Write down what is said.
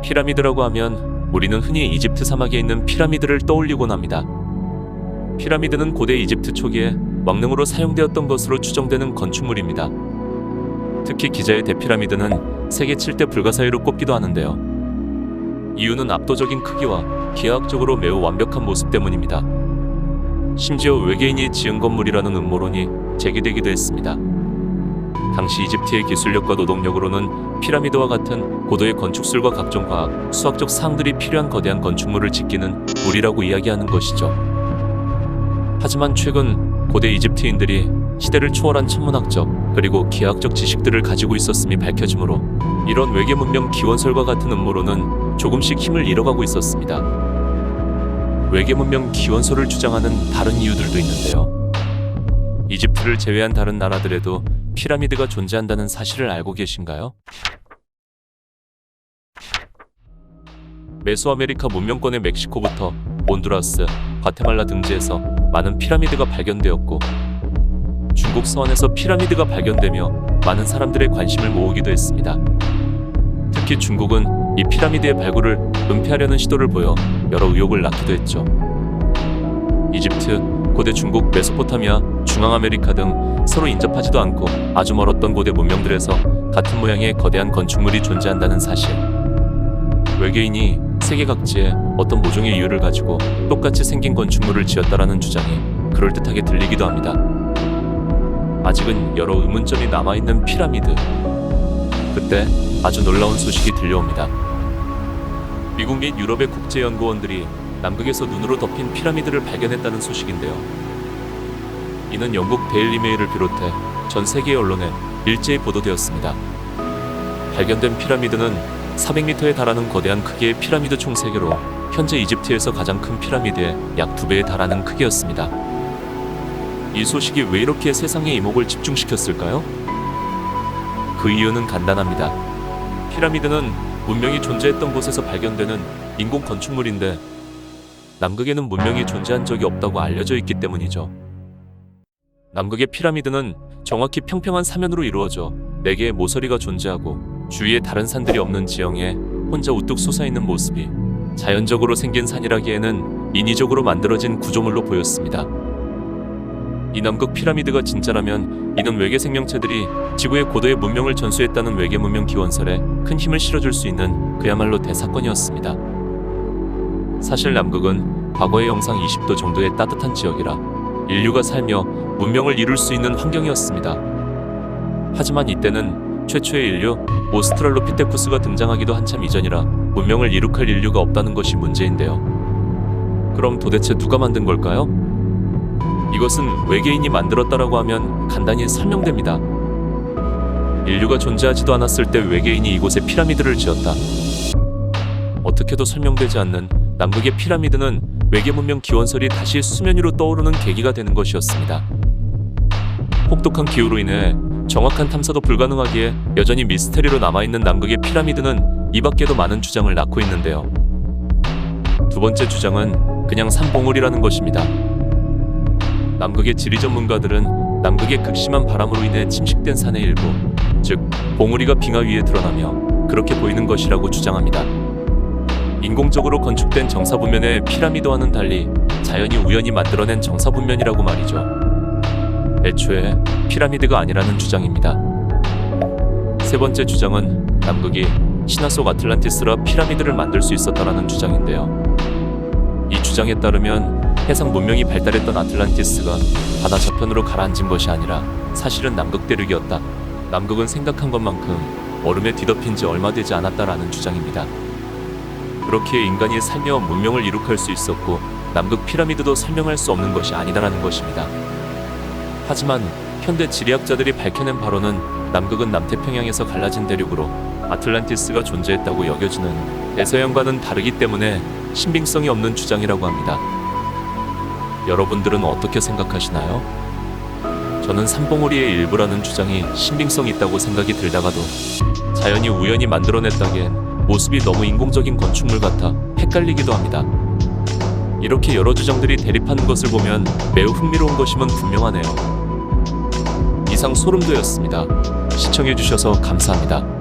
피라미드라고 하면 우리는 흔히 이집트 사막에 있는 피라미드를 떠올리곤 합니다. 피라미드는 고대 이집트 초기에 왕릉으로 사용되었던 것으로 추정되는 건축물입니다. 특히 기자의 대피라미드는 세계 7대 불가사의로 꼽기도 하는데요. 이유는 압도적인 크기와 기하학적으로 매우 완벽한 모습 때문입니다. 심지어 외계인이 지은 건물이라는 음모론이 제기되기도 했습니다. 당시 이집트의 기술력과 노동력으로는 피라미드와 같은 고도의 건축술과 각종 과학, 수학적 사항들이 필요한 거대한 건축물을 짓기는 무리라고 이야기하는 것이죠. 하지만 최근 고대 이집트인들이 시대를 초월한 천문학적 그리고 기하학적 지식들을 가지고 있었음이 밝혀지므로 이런 외계 문명 기원설과 같은 음모론은 조금씩 힘을 잃어가고 있었습니다. 외계 문명 기원설을 주장하는 다른 이유들도 있는데요. 이집트를 제외한 다른 나라들에도 피라미드가 존재한다는 사실을 알고 계신가요? 메소아메리카 문명권의 멕시코부터 온두라스, 과테말라 등지에서 많은 피라미드가 발견되었고 중국 서안에서 피라미드가 발견되며 많은 사람들의 관심을 모으기도 했습니다. 특히 중국은 이 피라미드의 발굴을 은폐하려는 시도를 보여 여러 의혹을 낳기도 했죠. 이집트, 고대 중국, 메소포타미아, 중앙아메리카 등 서로 인접하지도 않고 아주 멀었던 고대 문명들에서 같은 모양의 거대한 건축물이 존재한다는 사실. 외계인이 세계 각지에 어떤 모종의 이유를 가지고 똑같이 생긴 건축물을 지었다라는 주장이 그럴듯하게 들리기도 합니다. 아직은 여러 의문점이 남아있는 피라미드. 그때 아주 놀라운 소식이 들려옵니다. 미국 및 유럽의 국제연구원들이 남극에서 눈으로 덮인 피라미드를 발견했다는 소식인데요. 이는 영국 데일리 메일을 비롯해 전 세계의 언론에 일제히 보도되었습니다. 발견된 피라미드는 400m에 달하는 거대한 크기의 피라미드 총 3개로 현재 이집트에서 가장 큰 피라미드의 약 2배에 달하는 크기였습니다. 이 소식이 왜 이렇게 세상의 이목을 집중시켰을까요? 그 이유는 간단합니다. 피라미드는 문명이 존재했던 곳에서 발견되는 인공 건축물인데 남극에는 문명이 존재한 적이 없다고 알려져 있기 때문이죠. 남극의 피라미드는 정확히 평평한 사면으로 이루어져 4개의 모서리가 존재하고 주위에 다른 산들이 없는 지형에 혼자 우뚝 솟아있는 모습이 자연적으로 생긴 산이라기에는 인위적으로 만들어진 구조물로 보였습니다. 이 남극 피라미드가 진짜라면 이는 외계 생명체들이 지구의 고도의 문명을 전수했다는 외계 문명 기원설에 큰 힘을 실어줄 수 있는 그야말로 대사건이었습니다. 사실 남극은 과거의 영상 20도 정도의 따뜻한 지역이라 인류가 살며 문명을 이룰 수 있는 환경이었습니다. 하지만 이때는 최초의 인류 오스트랄로피테쿠스가 등장하기도 한참 이전이라 문명을 이룩할 인류가 없다는 것이 문제인데요. 그럼 도대체 누가 만든 걸까요? 이것은 외계인이 만들었다라고 하면 간단히 설명됩니다. 인류가 존재하지도 않았을 때 외계인이 이곳에 피라미드를 지었다. 어떻게도 설명되지 않는 남극의 피라미드는 외계 문명 기원설이 다시 수면 위로 떠오르는 계기가 되는 것이었습니다. 혹독한 기후로 인해 정확한 탐사도 불가능하기에 여전히 미스테리로 남아있는 남극의 피라미드는 이 밖에도 많은 주장을 낳고 있는데요. 두 번째 주장은 그냥 산봉우리라는 것입니다. 남극의 지리 전문가들은 남극의 극심한 바람으로 인해 침식된 산의 일부, 즉 봉우리가 빙하 위에 드러나며 그렇게 보이는 것이라고 주장합니다. 인공적으로 건축된 정사분면의 피라미드와는 달리 자연이 우연히 만들어낸 정사분면이라고 말이죠. 애초에 피라미드가 아니라는 주장입니다. 세 번째 주장은 남극이 신화 속 아틀란티스라 피라미드를 만들 수 있었다라는 주장인데요. 이 주장에 따르면 해상 문명이 발달했던 아틀란티스가 바다 저편으로 가라앉은 것이 아니라 사실은 남극 대륙이었다. 남극은 생각한 것만큼 얼음에 뒤덮인 지 얼마 되지 않았다라는 주장입니다. 그렇기에 인간이 살며 문명을 이룩할 수 있었고 남극 피라미드도 설명할 수 없는 것이 아니다라는 것입니다. 하지만 현대 지리학자들이 밝혀낸 바로는 남극은 남태평양에서 갈라진 대륙으로 아틀란티스가 존재했다고 여겨지는 대서양과는 다르기 때문에 신빙성이 없는 주장이라고 합니다. 여러분들은 어떻게 생각하시나요? 저는 산봉우리의 일부라는 주장이 신빙성이 있다고 생각이 들다가도 자연이 우연히 만들어냈다기엔 모습이 너무 인공적인 건축물 같아 헷갈리기도 합니다. 이렇게 여러 주장들이 대립하는 것을 보면 매우 흥미로운 것임은 분명하네요. 이상 소름돋았습니다. 시청해주셔서 감사합니다.